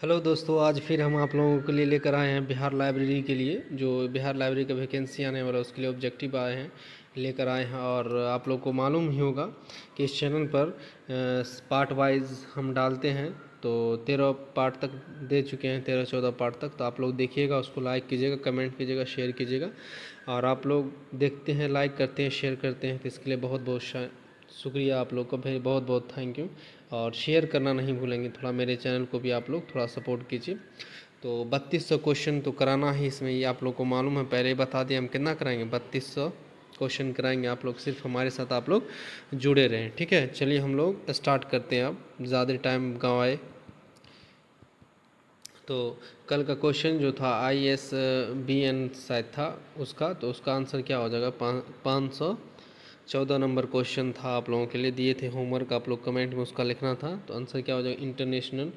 Hello दोस्तों, आज फिर हम आप लोगों के लिए लेकर आए हैं बिहार लाइब्रेरी के लिए। जो बिहार लाइब्रेरी का वैकेंसी आने वाला है उसके लिए ऑब्जेक्टिव आए हैं लेकर आए हैं। और आप लोग को मालूम ही होगा कि इस चैनल पर पार्ट वाइज हम डालते हैं। तो 13 पार्ट तक दे चुके हैं, 13-14 पार्ट तक। तो आप लोग देखिएगा, उसको लाइक कीजिएगा, कमेंट कीजिएगा, शेयर कीजिएगा। और आप लोग देखते हैं, लाइक करते हैं, शेयर करते हैं, तो इसके लिए बहुत बहुत शुक्रिया आप लोग को, भाई बहुत बहुत थैंक यू। और शेयर करना नहीं भूलेंगे, थोड़ा मेरे चैनल को भी आप लोग थोड़ा सपोर्ट कीजिए। तो 3200 क्वेश्चन तो कराना ही इसमें, ये आप लोग को मालूम है, पहले ही बता दिए हम कितना कराएंगे, 3200 क्वेश्चन कराएंगे। आप लोग सिर्फ हमारे साथ आप लोग जुड़े रहें, ठीक है। चलिए हम लोग स्टार्ट करते हैं, अब ज़्यादा टाइम गंवाए। तो कल का क्वेश्चन जो था ISBN शायद था उसका, तो उसका आंसर क्या हो जाएगा, 514 नंबर क्वेश्चन था, आप लोगों के लिए दिए थे होमवर्क, आप लोग कमेंट में उसका लिखना था। तो आंसर क्या हो जाएगा, इंटरनेशनल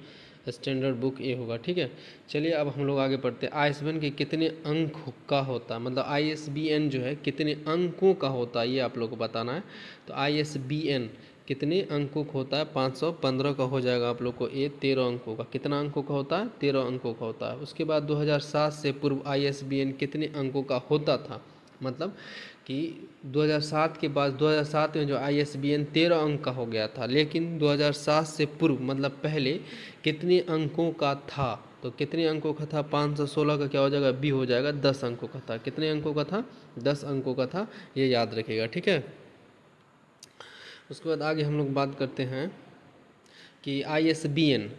स्टैंडर्ड बुक ए होगा, ठीक है। चलिए अब हम लोग आगे पढ़ते हैं। ISBN के कितने अंक का होता है, मतलब ISBN जो है कितने अंकों का होता है, ये आप लोग को बताना है। तो ISBN कितने अंकों का होता है, 515 का हो जाएगा आप लोग को। ये 13 अंकों का, कितना अंकों का होता है, 13 अंकों का होता है। उसके बाद 2007 से पूर्व ISBN कितने अंकों का होता था, मतलब कि 2007 के बाद 2007 में जो ISBN 13 अंक का हो गया था, लेकिन 2007 से पूर्व मतलब पहले कितने अंकों का था। तो कितने अंकों का था, 516 का क्या हो जाएगा, बी हो जाएगा, 10 अंकों का था। कितने अंकों का था, 10 अंकों का था, ये याद रखिएगा, ठीक है। उसके बाद आगे हम लोग बात करते हैं कि ISBN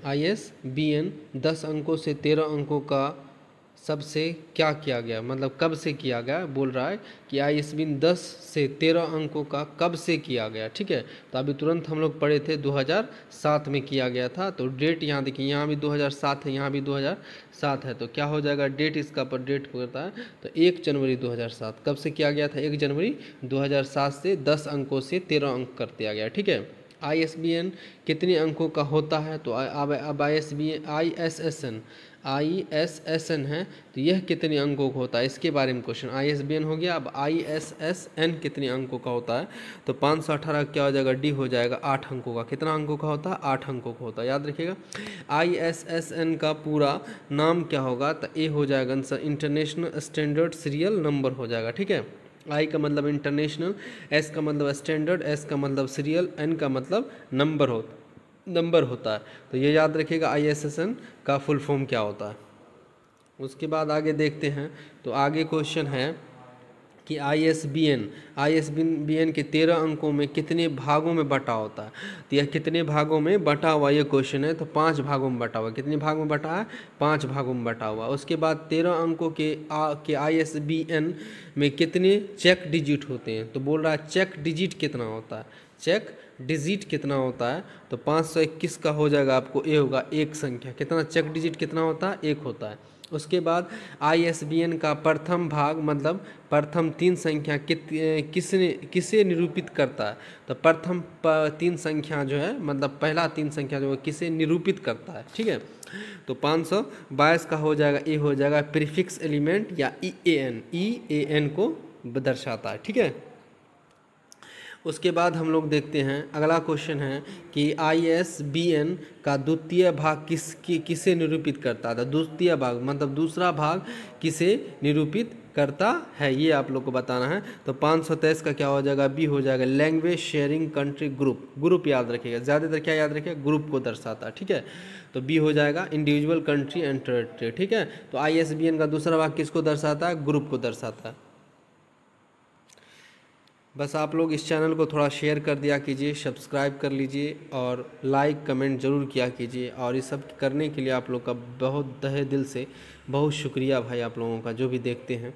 10 अंकों से 13 अंकों का सबसे क्या किया गया, मतलब कब से किया गया, बोल रहा है कि ISBN 10 से 13 अंकों का कब से किया गया, ठीक है। तो अभी तुरंत हम लोग पढ़े थे 2007 में किया गया था। तो डेट यहाँ देखिए, यहाँ भी 2007 है, यहाँ भी 2007 है। तो क्या हो जाएगा, डेट इसका पर डेट होता है। तो 1 जनवरी 2007 कब से किया गया था, 1 जनवरी 2007 से 10 अंकों से 13 अंक कर दिया गया, ठीक है। ISBN कितने अंकों का होता है, तो अब ISSN है, तो यह कितने अंकों का होता है, इसके बारे में क्वेश्चन। ISBN हो गया, अब ISSN कितने अंकों का होता है। तो 518 क्या हो जाएगा, डी हो जाएगा, 8 अंकों का। कितना अंकों का होता है, 8 अंकों का होता है, याद रखिएगा। ISSN का पूरा नाम क्या होगा, तो ए हो जाएगा answer, international standard serial number हो जाएगा, ठीक है। आई का मतलब इंटरनेशनल, एस का मतलब स्टैंडर्ड, एस का मतलब सीरियल, एन का मतलब नंबर होता है। तो ये याद रखिएगा ISSN का फुल फॉर्म क्या होता है। उसके बाद आगे देखते हैं। तो आगे क्वेश्चन है कि ISBN के 13 अंकों में कितने भागों में बटा होता है। तो यह कितने भागों में बटा हुआ, ये क्वेश्चन है। तो 5 भागों में बटा हुआ। कितने भागों में बटा है, 5 भागों में बटा हुआ। उसके बाद 13 अंकों के ISBN में कितने चेक डिजिट होते हैं। तो बोल रहा है चेक डिजिट कितना होता है, चेक डिजिट कितना होता है। तो 521 का हो जाएगा आपको, ए होगा एक संख्या। कितना चेक डिजिट कितना होता है, एक होता है। उसके बाद ISBN का प्रथम भाग मतलब प्रथम 3 संख्या किसे निरूपित करता है। तो प्रथम 3 संख्या जो है, मतलब पहला 3 संख्या जो है किसे निरूपित करता है, ठीक है। तो 522 का हो जाएगा, ए हो जाएगा प्रीफिक्स एलिमेंट या EAN को दर्शाता है, ठीक है। उसके बाद हम लोग देखते हैं, अगला क्वेश्चन है कि ISBN का द्वितीय भाग किसे निरूपित करता था। द्वितीय भाग मतलब दूसरा भाग किसे निरूपित करता है, ये आप लोग को बताना है। तो 523 का क्या हो जाएगा, बी हो जाएगा, लैंग्वेज शेयरिंग कंट्री ग्रुप याद रखिएगा, ज़्यादातर क्या याद रखिएगा, ग्रुप को दर्शाता है, ठीक है। तो बी हो जाएगा इंडिविजुअल कंट्री एंड टेरिटरी, ठीक है। तो ISBN का दूसरा भाग किसको दर्शाता है, ग्रुप को दर्शाता है। बस आप लोग इस चैनल को थोड़ा शेयर कर दिया कीजिए, सब्सक्राइब कर लीजिए और लाइक कमेंट ज़रूर किया कीजिए। और ये सब करने के लिए आप लोग का बहुत तहे दिल से बहुत शुक्रिया भाई, आप लोगों का जो भी देखते हैं।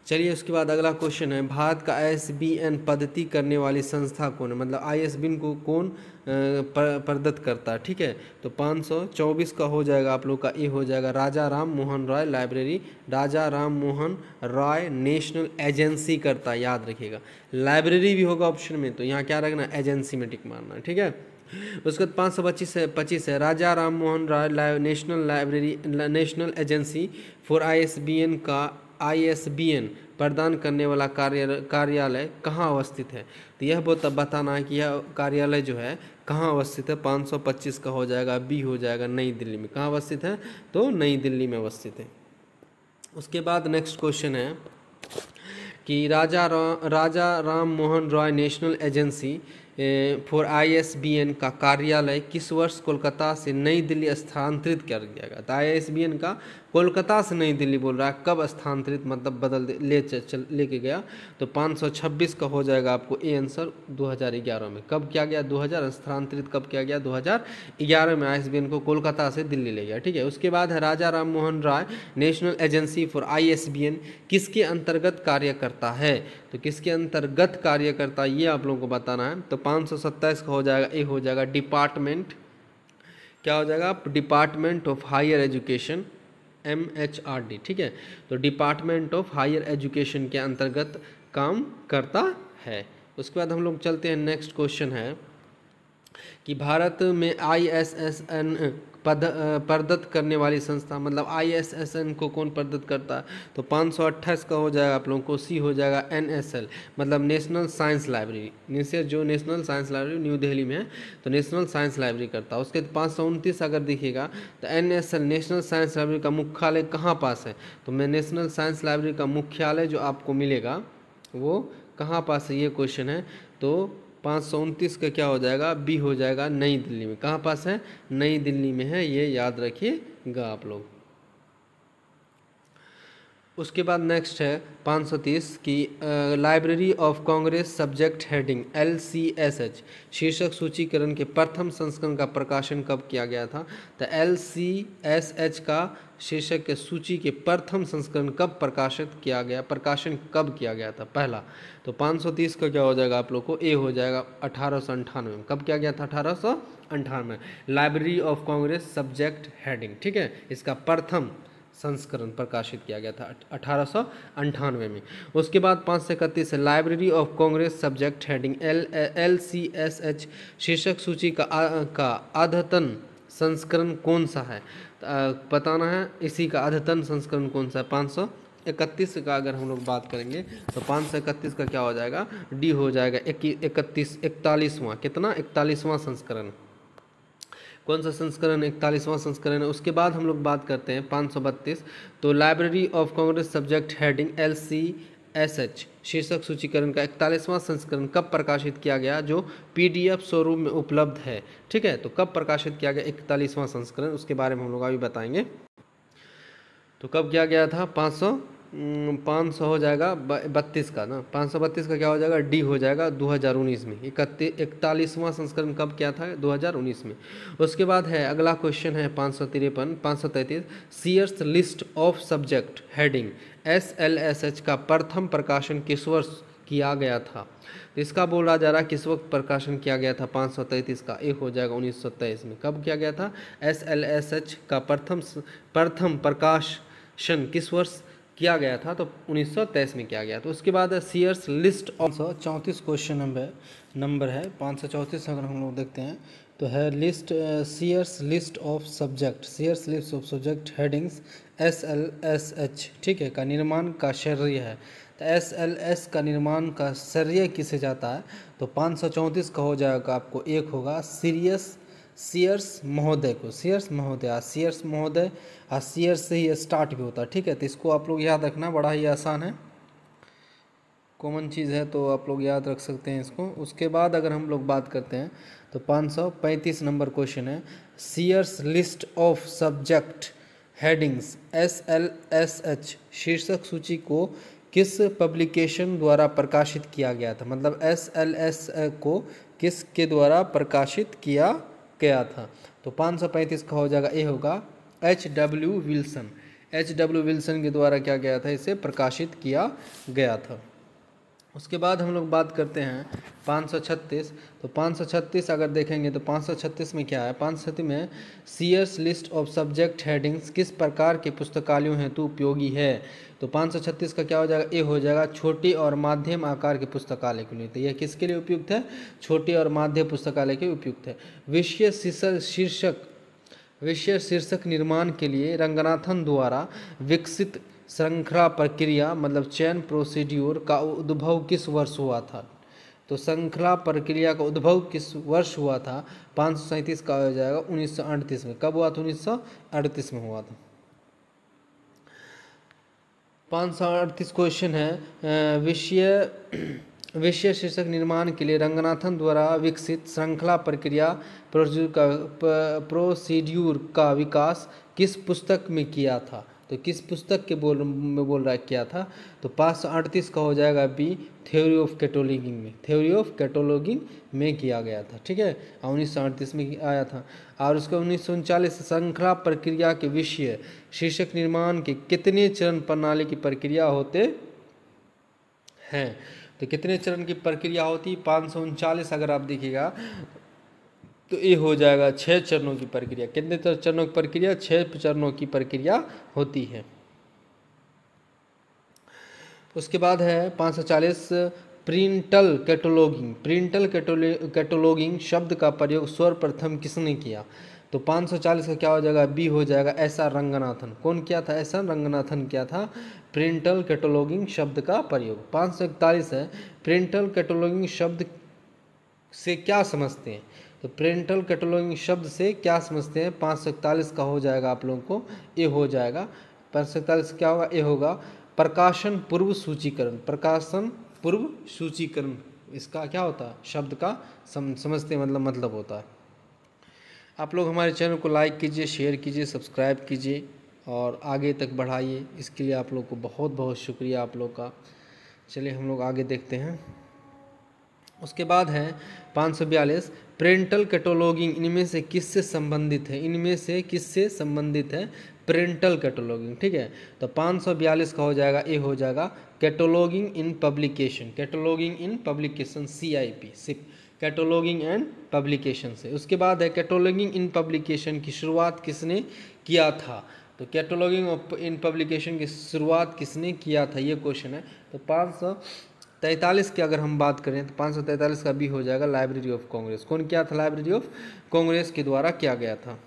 चलिए उसके बाद अगला क्वेश्चन है, भारत का ISBN पद्धति करने वाली संस्था कौन है, मतलब ISBN को कौन प्रदत्त करता है, ठीक है। तो 524 का हो जाएगा आप लोग का, ए हो जाएगा राजा राम मोहन राय लाइब्रेरी। राजा राम मोहन राय नेशनल एजेंसी करता है, याद रखिएगा। लाइब्रेरी भी होगा ऑप्शन में, तो यहाँ क्या रखना, एजेंसी में टिक मारना है, ठीक है। उसके बाद 525 है Raja Ram Mohan Roy national agency for ISBN का ISBN प्रदान करने वाला कार्यालय कहाँ अवस्थित है। तो यह बताना है कि यह कार्यालय जो है कहाँ अवस्थित है। 525 का हो जाएगा बी हो जाएगा नई दिल्ली में। कहाँ अवस्थित है, तो नई दिल्ली में अवस्थित है। उसके बाद नेक्स्ट क्वेश्चन है कि Raja Ram Mohan Roy national agency for ISBN का कार्यालय किस वर्ष कोलकाता से नई दिल्ली स्थानांतरित कर दिया गया। तो ISBN का कोलकाता से नई दिल्ली बोल रहा है, कब स्थानांतरित मतलब बदल लेके गया। तो 526 का हो जाएगा आपको ए आंसर 2011 में। कब किया गया, 2000 स्थानांतरित कब किया गया, 2011 में ISBN को कोलकाता से दिल्ली ले गया। ठीक है। उसके बाद है Raja Ram Mohan Roy national agency for ISBN किसके अंतर्गत कार्य करता है। तो किसके अंतर्गत कार्य करता है ये आप लोगों को बताना है। तो 527 का हो जाएगा ए हो जाएगा डिपार्टमेंट, क्या हो जाएगा, department of higher education MHRD। ठीक है। तो डिपार्टमेंट ऑफ हायर एजुकेशन के अंतर्गत काम करता है। उसके बाद हम लोग चलते हैं, नेक्स्ट क्वेश्चन है कि भारत में ISSN प्रदत्त करने वाली संस्था, मतलब ISSN को कौन प्रदत्त करता है। तो 528 का हो जाएगा आप लोगों को सी हो जाएगा NSL, मतलब नेशनल साइंस लाइब्रेरी। नीचे जो national science library new Delhi में है, तो नेशनल साइंस लाइब्रेरी करता है। उसके 529 अगर देखिएगा तो NSL नेशनल साइंस लाइब्रेरी का मुख्यालय कहाँ पास है। तो मैं नेशनल साइंस लाइब्रेरी का मुख्यालय जो आपको मिलेगा वो कहाँ पास है, ये क्वेश्चन है। तो 529 का क्या हो जाएगा, बी हो जाएगा नई दिल्ली में। कहाँ पास है, नई दिल्ली में है, ये याद रखिएगा आप लोग। उसके बाद नेक्स्ट है 530 की library of Congress subject heading LCSH शीर्षक सूचीकरण के प्रथम संस्करण का प्रकाशन कब किया गया था। तो LCSH का शीर्षक के सूची के प्रथम संस्करण कब प्रकाशन कब किया गया था, पहला। तो 530 का क्या हो जाएगा आप लोग को, ए हो जाएगा 1898 में। कब किया गया था, 1898। Library of Congress subject heading, ठीक है, इसका प्रथम संस्करण प्रकाशित किया गया था 1898 में। उसके बाद 531 library of Congress subject heading LCSH शीर्षक सूची का अद्यतन संस्करण कौन सा है, बताना है। इसी का अद्यतन संस्करण कौन सा है, 531 का अगर हम लोग बात करेंगे तो 531 का क्या हो जाएगा, डी हो जाएगा 41वां, कितना 41वां संस्करण। कौन सा संस्करण, 41वां संस्करण है। उसके बाद हम लोग बात करते हैं 532, तो library of Congress subject heading LCSH शीर्षक सूचीकरण का 41वां संस्करण कब प्रकाशित किया गया, जो PDF स्वरूप में उपलब्ध है। ठीक है। तो कब प्रकाशित किया गया 41वां संस्करण, उसके बारे में हम लोग अभी बताएंगे। तो कब किया गया था, 500 हो जाएगा 32 का ना, 532 का क्या हो जाएगा, डी हो जाएगा 2019 में। 41वां संस्करण कब किया था, 2019 में। उसके बाद है अगला क्वेश्चन है 533 Sears list of subject heading SLSH का प्रथम प्रकाशन किस वर्ष किया गया था। तो इसका बोला जा रहा है किस वक्त प्रकाशन किया गया था, 533 का एक हो जाएगा 1923 में। कब किया गया था, SLSH का प्रथम प्रकाशन किस वर्ष किया गया था, तो 1923 में किया गया। तो उसके बाद Sears list of 534 question number है 534 अगर हम लोग देखते हैं तो है list Sears list of subject headings SLSH, ठीक है, का निर्माण का श्रेय है। तो SLS का निर्माण का श्रेय किसे जाता है, तो 534 का हो जाएगा आपको एक होगा सीयर्स महोदय को, सीयर्स महोदय सीयर्स से ही स्टार्ट भी होता है। ठीक है। तो इसको आप लोग याद रखना, बड़ा ही आसान है, कॉमन चीज़ है, तो आप लोग याद रख सकते हैं इसको। उसके बाद अगर हम लोग बात करते हैं तो 535 नंबर क्वेश्चन है Sears list of subject headings SLSH शीर्षक सूची को किस पब्लिकेशन द्वारा प्रकाशित किया गया था, मतलब SLS को किसके द्वारा प्रकाशित किया गया था। तो 535 का हो जाएगा ए होगा HW विल्सन के द्वारा क्या गया था, इसे प्रकाशित किया गया था। उसके बाद हम लोग बात करते हैं 536, तो 536 अगर देखेंगे तो 536 में क्या है, 536 में Sears list of subject headings किस प्रकार के पुस्तकालयों हेतु उपयोगी है। तो 536 का क्या हो जाएगा, ए हो जाएगा छोटे और माध्यम आकार के पुस्तकालय के लिए। तो यह किसके लिए उपयुक्त है, छोटे और माध्यम पुस्तकालय के उपयुक्त है। विषय शीर्षक निर्माण के लिए रंगनाथन द्वारा विकसित श्रृंखला प्रक्रिया मतलब चेन प्रोसीड्यूर का उद्भव किस वर्ष हुआ था? तो श्रृंखला प्रक्रिया का उद्भव किस वर्ष हुआ था? 537 का हो जाएगा 1938 में। कब हुआ था? 1938 में हुआ था। 538 क्वेश्चन है, विषय शीर्षक निर्माण के लिए रंगनाथन द्वारा विकसित श्रृंखला प्रक्रिया प्रोसीड्यूर का विकास किस पुस्तक में किया था? तो किस पुस्तक के बोल रहा है किया था? तो 538 का हो जाएगा बी, थ्योरी ऑफ कैटलॉगिंग में। थ्योरी ऑफ कैटलॉगिंग में किया गया था, ठीक है, 1938 में आया था। और उसका 1939 श्रृंखला प्रक्रिया के विषय शीर्षक निर्माण के कितने चरण प्रणाली की प्रक्रिया होते हैं? तो कितने चरण की प्रक्रिया होती? 539 अगर आप देखिएगा तो ये हो जाएगा 6 चरणों की प्रक्रिया। कितने चरणों की प्रक्रिया? 6 चरणों की प्रक्रिया होती है। उसके बाद है 540 प्रिंटल कैटलॉगिंग। प्रिंटल कैटलॉगिंग शब्द का प्रयोग सर्वप्रथम किसने किया? तो 540 का क्या हो जाएगा? बी हो जाएगा SR रंगनाथन। कौन किया था? SR रंगनाथन किया था प्रिंटल कैटलॉगिंग शब्द का प्रयोग। 541 है प्रिंटल कैटलॉगिंग शब्द से क्या समझते हैं? तो प्रिंटल कैटलॉगिंग शब्द से क्या समझते हैं? 541 का हो जाएगा आप लोगों को ए हो जाएगा। 541 क्या होगा? ए होगा प्रकाशन पूर्व सूचीकरण। प्रकाशन पूर्व सूचीकरण इसका क्या होता है? शब्द का समझते मतलब होता है। आप लोग हमारे चैनल को लाइक कीजिए, शेयर कीजिए, सब्सक्राइब कीजिए और आगे तक बढ़ाइए। इसके लिए आप लोग को बहुत बहुत शुक्रिया आप लोग का। चलिए हम लोग आगे देखते हैं। उसके बाद है 542 प्रिंटल कैटलॉगिंग इनमें से किससे संबंधित है? इनमें से किससे संबंधित है प्रिंटल कैटलॉगिंग, ठीक है। तो 542 का हो जाएगा ए हो जाएगा cataloguing in publication. Cataloguing in publication CIP CIP cataloguing and publication से। उसके बाद है कैटलॉगिंग इन पब्लिकेशन की शुरुआत किसने किया था? तो कैटलॉगिंग इन पब्लिकेशन की शुरुआत किसने किया था? ये क्वेश्चन है। तो 543 की अगर हम बात करें तो 543 का भी हो जाएगा लाइब्रेरी ऑफ कांग्रेस। कौन किया था? लाइब्रेरी ऑफ कांग्रेस के द्वारा किया गया था।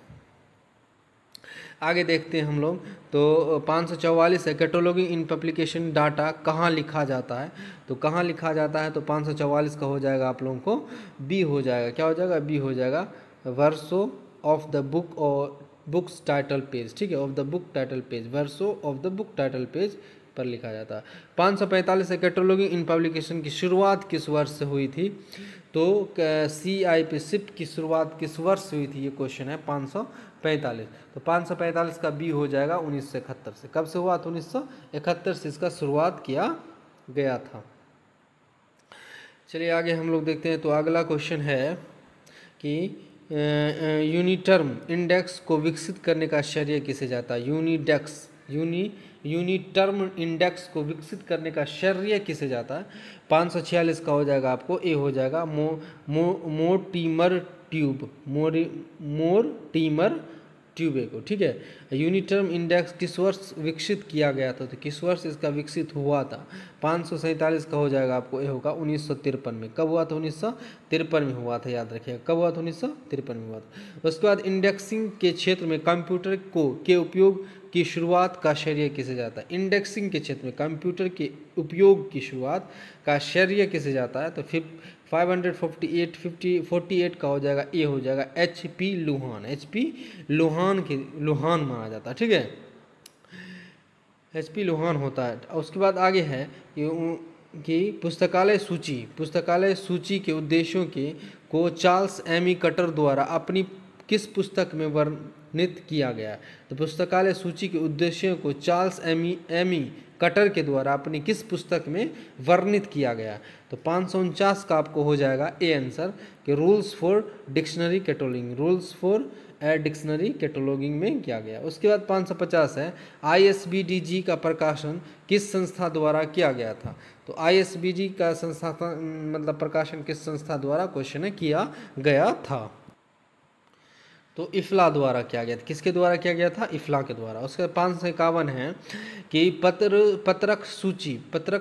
आगे देखते हैं हम लोग। तो 544 है कैटलॉगिंग इन पब्लिकेशन डाटा कहाँ लिखा जाता है? तो कहाँ लिखा जाता है? तो 544 का हो जाएगा आप लोगों को बी हो जाएगा। क्या हो जाएगा? बी हो जाएगा वर्सो ऑफ द बुक और बुक्स टाइटल पेज, ठीक है, of the book title page. Verso of the book title page पर लिखा जाता है। 545 है कैटलॉगिंग इन पब्लिकेशन की शुरुआत किस वर्ष से हुई थी? तो CIP सिप की शुरुआत किस वर्ष से हुई थी? ये क्वेश्चन है 545। तो 545 का बी हो जाएगा 1971 से। कब से हुआ था? 1971 से इसका शुरुआत किया गया था। चलिए आगे हम लोग देखते हैं। तो अगला क्वेश्चन है कि यूनिटर्म इंडेक्स को विकसित करने का श्रेय किसे जाता है? यूनिटर्म इंडेक्स को विकसित करने का श्रेय किसे जाता है? 546 का हो जाएगा आपको ए हो जाएगा मोर्टिमर ट्यूबे को, ठीक है। यूनिटर्म इंडेक्स किस वर्ष विकसित किया गया था? तो किस वर्ष इसका विकसित हुआ था? 547 का हो जाएगा आपको ए होगा 1953 में। कब हुआ था? 1953 में हुआ था, याद रखिएगा कब हुआ था? 1953 में हुआ था। उसके बाद इंडेक्सिंग के क्षेत्र में कंप्यूटर के उपयोग की शुरुआत का श्रेय किसे जाता है? इंडेक्सिंग के क्षेत्र में कंप्यूटर के उपयोग की शुरुआत का श्रेय किसे जाता है? तो 548 का हो जाएगा ए हो जाएगा HP लोहान माना जाता है, ठीक है, HP लोहान होता है। उसके बाद आगे है कि पुस्तकालय सूची के उद्देश्यों को चार्ल्स एमी कटर द्वारा अपनी किस पुस्तक में वर्णित किया गया? तो पुस्तकालय सूची के उद्देश्यों को चार्ल्स एमी कटर के द्वारा अपनी किस पुस्तक में वर्णित किया गया? तो 549 का आपको हो जाएगा ए आंसर कि रूल्स फॉर डिक्शनरी कैटलॉगिंग में किया गया। उसके बाद 550 है ISBDG का प्रकाशन किस संस्था द्वारा किया गया था? तो ISBG का प्रकाशन किस संस्था द्वारा क्वेश्चन है किया गया था? तो इफ्ला द्वारा किया गया था। किसके द्वारा किया गया था? इफ्ला के द्वारा। उसके 551 है कि पत्रक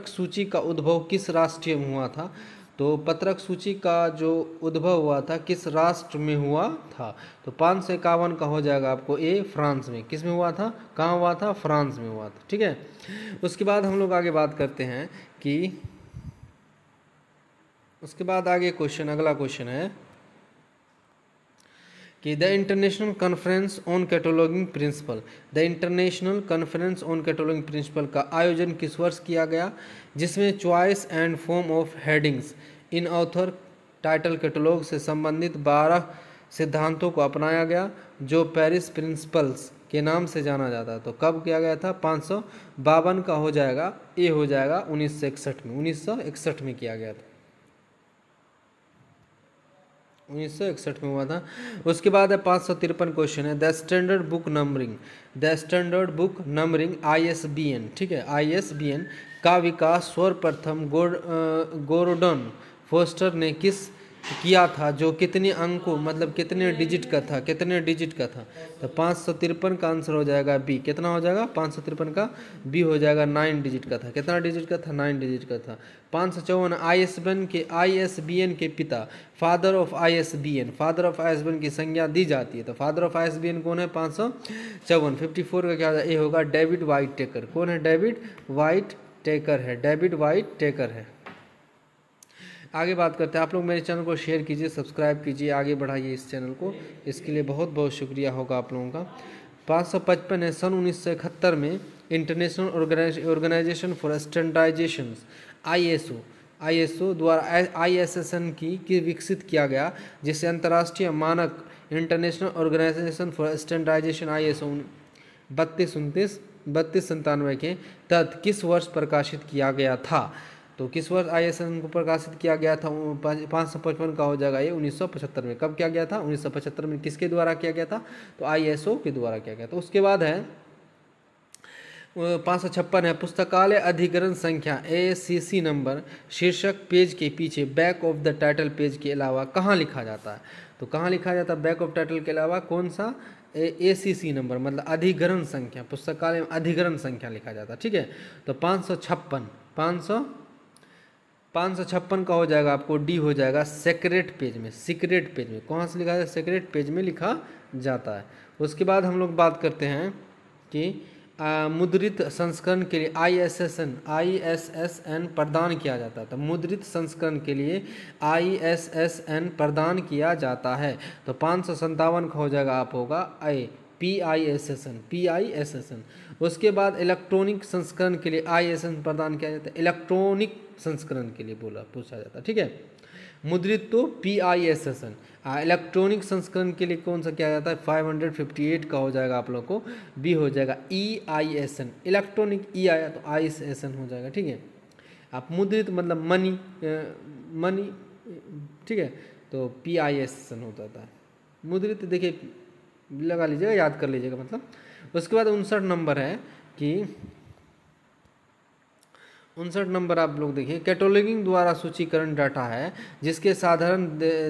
सूची का उद्भव किस राष्ट्र में हुआ था? तो पत्रक सूची का जो उद्भव हुआ था किस राष्ट्र में हुआ था? तो 551 का हो जाएगा आपको ए, फ्रांस में। किस में हुआ था, कहाँ हुआ था? फ्रांस में हुआ था। ठीक है, उसके बाद हम लोग आगे बात करते हैं कि उसके बाद आगे क्वेश्चन, अगला क्वेश्चन है कि the international conference on cataloguing principle, the international conference on cataloguing principle का आयोजन किस वर्ष किया गया, जिसमें choice and form of headings in author title catalogue से संबंधित 12 सिद्धांतों को अपनाया गया, जो पेरिस प्रिंसिपल्स के नाम से जाना जाता है। तो कब किया गया था? 552 का हो जाएगा, ए हो जाएगा 1961 में। 1961 में किया गया था, 1961 में हुआ था। उसके बाद है 553 क्वेश्चन है the standard book numbering, the standard book numbering ISBN, ठीक है, ISBN का विकास सर्वप्रथम गोर्डन फोस्टर ने किस किया था, जो कितने अंकों मतलब कितने डिजिट का था, कितने डिजिट का था? तो 553 का आंसर हो जाएगा बी। कितना हो जाएगा? 553 का बी हो जाएगा, 9 डिजिट का था। कितना डिजिट का था? 9 डिजिट का था। 554 ISBN के पिता, father of ISBN, father of ISBN की संज्ञा दी जाती है। तो फादर ऑफ ISBN कौन है? 554। 54 का क्या ए होगा? David white taker. कौन है? डेविड वाइट टेकर है, डेविड वाइट टेकर है। आगे बात करते हैं। आप लोग मेरे चैनल को शेयर कीजिए, सब्सक्राइब कीजिए, आगे बढ़ाइए इस चैनल को, इसके लिए बहुत बहुत शुक्रिया होगा आप लोगों का। 555 है सन 1971 में international organization for standardization ISO द्वारा ISSN की विकसित किया गया, जिसे अंतर्राष्ट्रीय मानक international organization for standardization ISO 3297 के तहत किस वर्ष प्रकाशित किया गया था? तो किस वर्ष ISSN को प्रकाशित किया गया था? 555 का हो जाएगा ये 1975 में। कब किया गया था? 1975 में। किसके द्वारा किया गया था? तो ISO के द्वारा किया गया था। उसके बाद है 556 है पुस्तकालय अधिग्रहण संख्या ACC नंबर शीर्षक पेज के पीछे back of the title page के अलावा कहाँ लिखा जाता है? तो कहाँ लिखा जाता है बैक ऑफ टाइटल के अलावा? कौन सा? ACC नंबर मतलब अधिग्रहण संख्या, पुस्तकालय में अधिग्रहण संख्या लिखा जाता है। ठीक है, तो 556 का हो जाएगा आपको डी हो जाएगा सेक्रेट पेज में। सीक्रेट पेज में कहाँ से लिखा जाता है? सेक्रेट पेज में लिखा जाता है। उसके बाद हम लोग बात करते हैं कि मुद्रित संस्करण के लिए ISSN प्रदान किया जाता है। तो मुद्रित संस्करण के लिए ISSN प्रदान किया जाता है। तो 557 का हो जाएगा आप होगा ए PISSN। उसके बाद इलेक्ट्रॉनिक संस्करण के लिए ISSN प्रदान किया जाता है। इलेक्ट्रॉनिक संस्करण के लिए पूछा जाता है। ठीक है, मुद्रित तो PISSN, इलेक्ट्रॉनिक संस्करण के लिए कौन सा किया जाता है? 558 का हो जाएगा आप लोग को बी हो जाएगा EISN। इलेक्ट्रॉनिक E आया तो ISSN हो जाएगा। ठीक है, आप मुद्रित मतलब मनी, ठीक है, तो PISSN हो जाता है। मुद्रित देखिए लगा लीजिएगा, याद कर लीजिएगा मतलब। उसके बाद 59 नंबर है कि 59 नंबर आप लोग देखिए कैटलॉगिंग द्वारा सूचीकरण डाटा है जिसके साधारण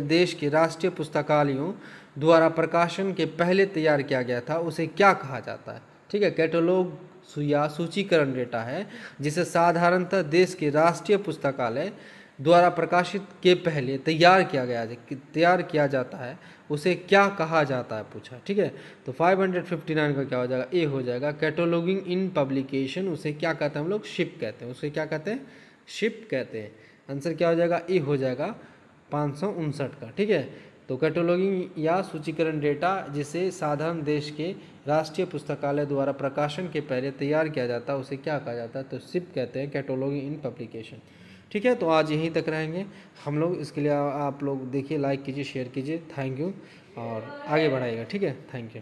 देश के राष्ट्रीय पुस्तकालयों द्वारा प्रकाशन के पहले तैयार किया गया था, उसे क्या कहा जाता है? ठीक है, कैटलॉग या सूचीकरण डेटा है जिसे साधारणतः देश के राष्ट्रीय पुस्तकालय द्वारा प्रकाशित के पहले तैयार किया जाता है, उसे क्या कहा जाता है पूछा। ठीक है, तो 559 का क्या हो जाएगा? ए हो जाएगा कैटलॉगिंग इन पब्लिकेशन। उसे क्या कहते हैं हम लोग? शिप कहते हैं। उसे क्या कहते हैं? शिप कहते हैं। आंसर क्या हो जाएगा? ए हो जाएगा 559 का। ठीक है, तो कैटलॉगिंग या सूचीकरण डेटा जिसे साधारण देश के राष्ट्रीय पुस्तकालय द्वारा प्रकाशन के पहले तैयार किया जाता है, उसे क्या कहा जाता है? तो शिप कहते हैं, कैटलॉगिंग इन पब्लिकेशन। ठीक है, तो आज यहीं तक रहेंगे हम लोग। इसके लिए आप लोग देखिए, लाइक कीजिए, शेयर कीजिए। थैंक यू और आगे बढ़ाइएगा। ठीक है, थैंक यू।